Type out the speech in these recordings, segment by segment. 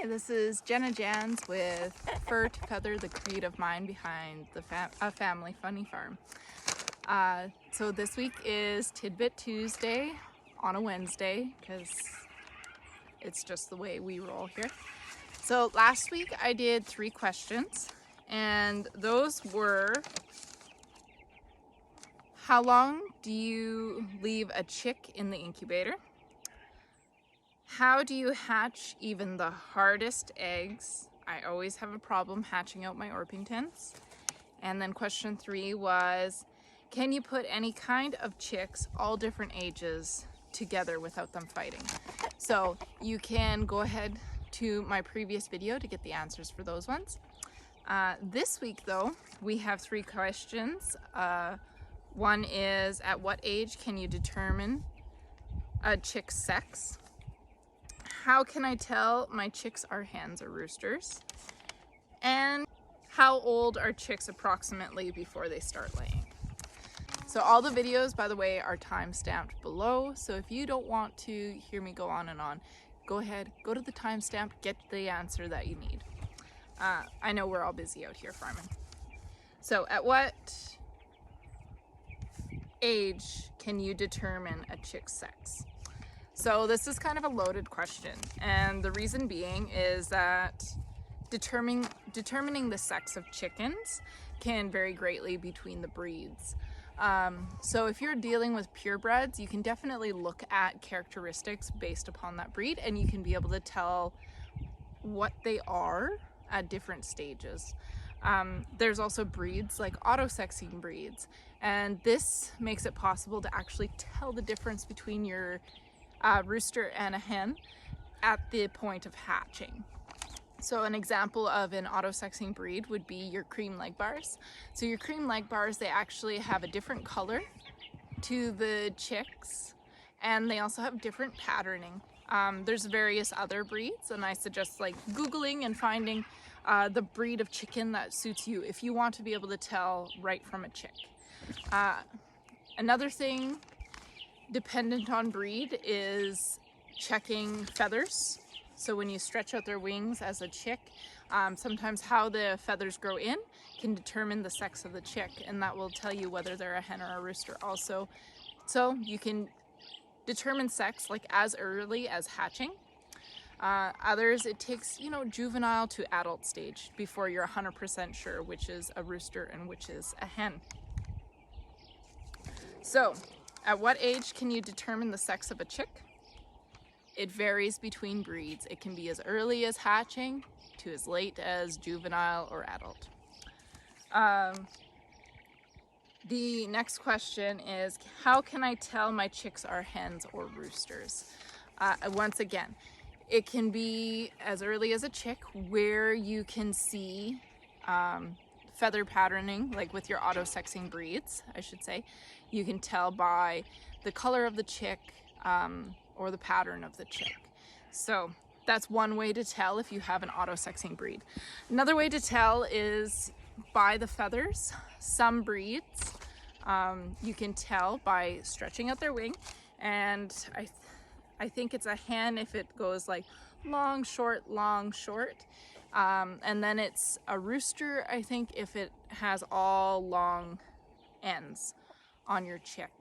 Hi, this is Jenna Jans with Fur to Feather, the creative mind behind a family funny farm. So this week is Tidbit Tuesday on a Wednesday because it's just the way we roll here. So last week I did 3 questions, and those were: how long do you leave a chick in the incubator? How do you hatch even the hardest eggs? I always have a problem hatching out my Orpingtons. And then question 3 was, can you put any kind of chicks, all different ages, together without them fighting? So you can go ahead to my previous video to get the answers for those ones. This week though, we have 3 questions. One is, at what age can you determine a chick's sex? How can I tell my chicks are hens or roosters? And how old are chicks approximately before they start laying? So all the videos, by the way, are time-stamped below. So if you don't want to hear me go on and on, go ahead, go to the timestamp, get the answer that you need. I know we're all busy out here farming. So at what age can you determine a chick's sex? So this is kind of a loaded question, and the reason being is that determining the sex of chickens can vary greatly between the breeds. So if you're dealing with purebreds, you can definitely look at characteristics based upon that breed, and you can be able to tell what they are at different stages. There's also breeds like auto-sexing breeds, and this makes it possible to actually tell the difference between your rooster and a hen at the point of hatching. So an example of an auto-sexing breed would be your Cream Legbars. So your Cream Legbars, they actually have a different color to the chicks, and they also have different patterning. There's various other breeds, and I suggest like Googling and finding the breed of chicken that suits you if you want to be able to tell right from a chick. Another thing dependent on breed is checking feathers. So when you stretch out their wings as a chick, sometimes how the feathers grow in can determine the sex of the chick, and that will tell you whether they're a hen or a rooster also. So you can determine sex like as early as hatching. Others, it takes, juvenile to adult stage before you're 100% sure which is a rooster and which is a hen. So at what age can you determine the sex of a chick? It varies between breeds. It can be as early as hatching to as late as juvenile or adult. The next question is, how can I tell my chicks are hens or roosters? Once again, it can be as early as a chick, where you can see feather patterning, like with your auto-sexing breeds, I should say. You can tell by the color of the chick or the pattern of the chick. So that's one way to tell if you have an auto-sexing breed. Another way to tell is by the feathers. Some breeds you can tell by stretching out their wing, and I think it's a hen if it goes like long, short, and then it's a rooster, I think, if it has all long ends on your chick.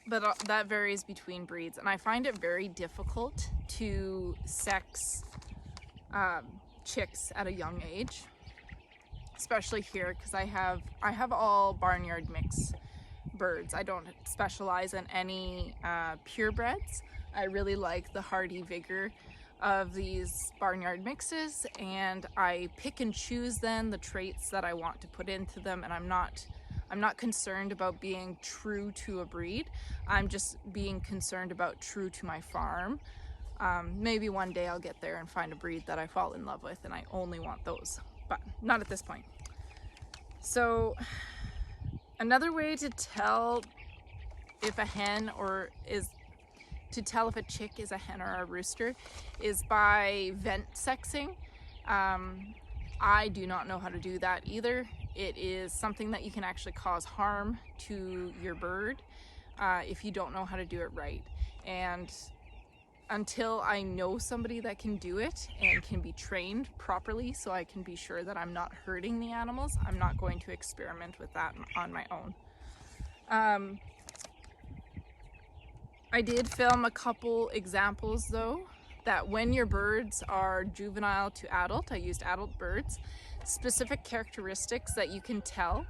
But that varies between breeds, and I find it very difficult to sex chicks at a young age, especially here, because I have all barnyard mix birds. I don't specialize in any purebreds. I really like the hardy vigor of these barnyard mixes, and I pick and choose then the traits that I want to put into them, and I'm not concerned about being true to a breed. I'm just being concerned about true to my farm. Maybe one day I'll get there and find a breed that I fall in love with and I only want those, but not at this point. So another way to tell if a hen to tell if a chick is a hen or a rooster is by vent sexing. I do not know how to do that either. It is something that you can actually cause harm to your bird if you don't know how to do it right. And until I know somebody that can do it and can be trained properly so I can be sure that I'm not hurting the animals, I'm not going to experiment with that on my own. I did film a couple examples though, that when your birds are juvenile to adult, I used adult birds, specific characteristics that you can tell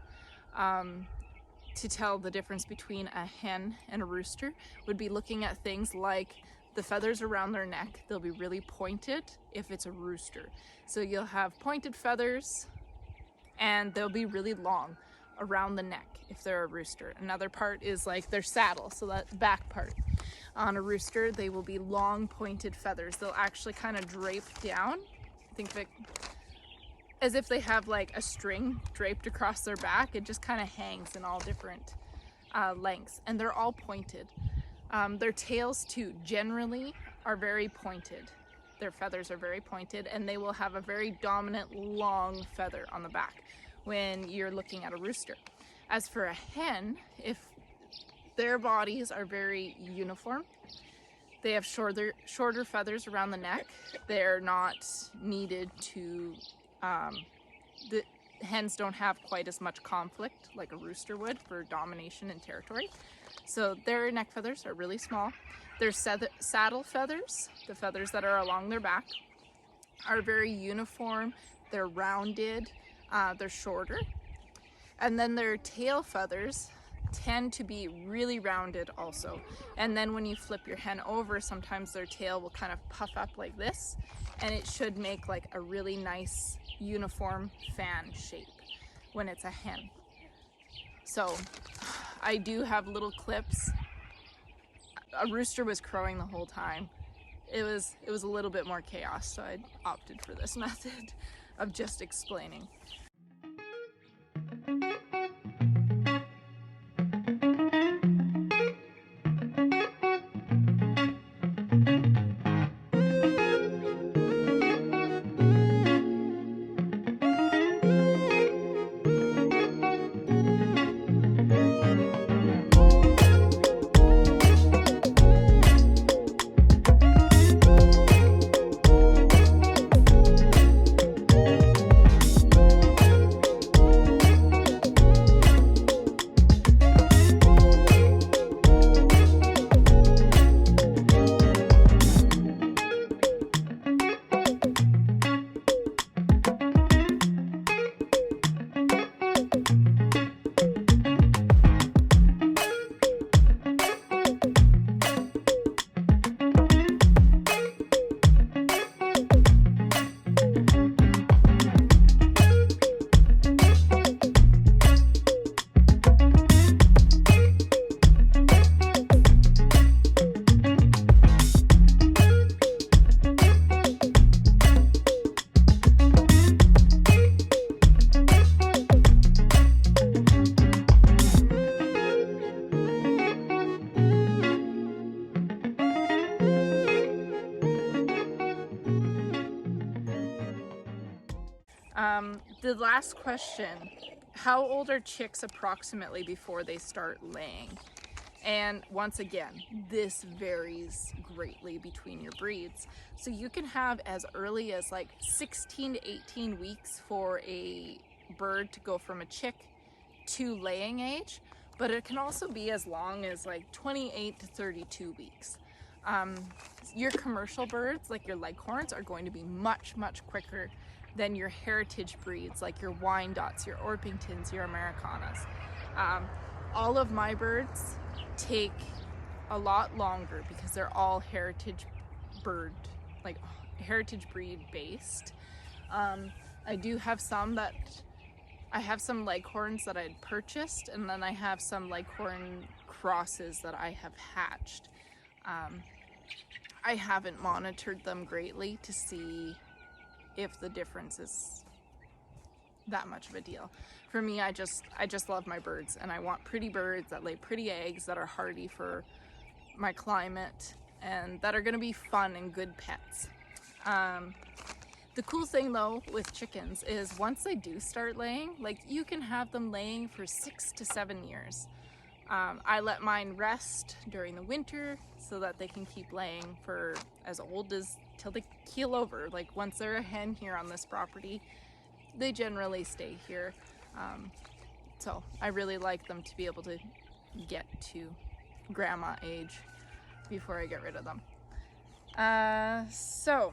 to tell the difference between a hen and a rooster would be looking at things like the feathers around their neck. They'll be really pointed if it's a rooster. So you'll have pointed feathers and they'll be really long around the neck if they're a rooster. Another part is like their saddle, so that back part. On a rooster, they will be long pointed feathers. They'll actually kind of drape down. Think of it as if they have like a string draped across their back. It just kind of hangs in all different lengths, and they're all pointed. Their tails too generally are very pointed. Their feathers are very pointed, and they will have a very dominant long feather on the back when you're looking at a rooster. As for a hen, if their bodies are very uniform, they have shorter feathers around the neck. They're not needed to, the hens don't have quite as much conflict like a rooster would for domination and territory. So their neck feathers are really small. Their saddle feathers, the feathers that are along their back, are very uniform. They're rounded, they're shorter. And then their tail feathers tend to be really rounded also. And then when you flip your hen over, sometimes their tail will kind of puff up like this, and it should make like a really nice uniform fan shape when it's a hen. So I do have little clips. A rooster was crowing the whole time. It was a little bit more chaos, so I opted for this method of just explaining. The last question, how old are chicks approximately before they start laying? And once again, this varies greatly between your breeds. So you can have as early as like 16 to 18 weeks for a bird to go from a chick to laying age, but it can also be as long as like 28 to 32 weeks. Your commercial birds, like your leghorns, are going to be much quicker than your heritage breeds, like your Wyandottes, your Orpingtons, your Americanas. All of my birds take a lot longer because they're all heritage bird, like heritage breed based. I do have some that, I have some leghorns that I had purchased, and then I have some leghorn crosses that I have hatched. I haven't monitored them greatly to see if the difference is that much of a deal. For me, I just love my birds, and I want pretty birds that lay pretty eggs, that are hardy for my climate, and that are gonna be fun and good pets. The cool thing though with chickens is once they do start laying, like you can have them laying for 6 to 7 years. I let mine rest during the winter, so that they can keep laying for as old as till they keel over. Like once they're a hen here on this property, they generally stay here. So I really like them to be able to get to grandma age before I get rid of them. So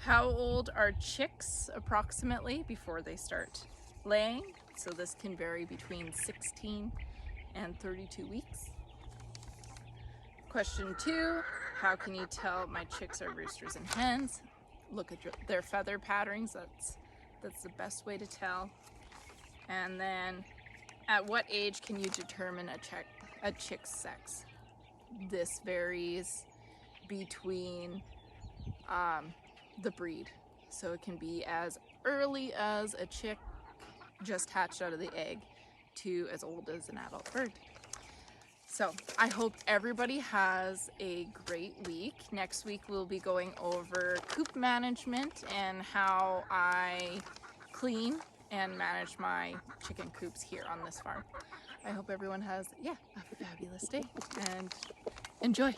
how old are chicks approximately before they start laying? So this can vary between 16 and 32 weeks. Question 2, how can you tell my chicks are roosters and hens? Look at their feather patterns. That's the best way to tell. And then at what age can you determine a chick's sex? This varies between the breed. So it can be as early as a chick just hatched out of the egg to as old as an adult bird. So I hope everybody has a great week. Next week we'll be going over coop management and how I clean and manage my chicken coops here on this farm. I hope everyone has a fabulous day and enjoy.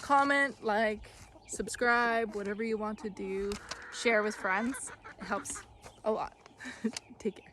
Comment, like, subscribe, whatever you want to do. Share with friends. It helps a lot. Take care.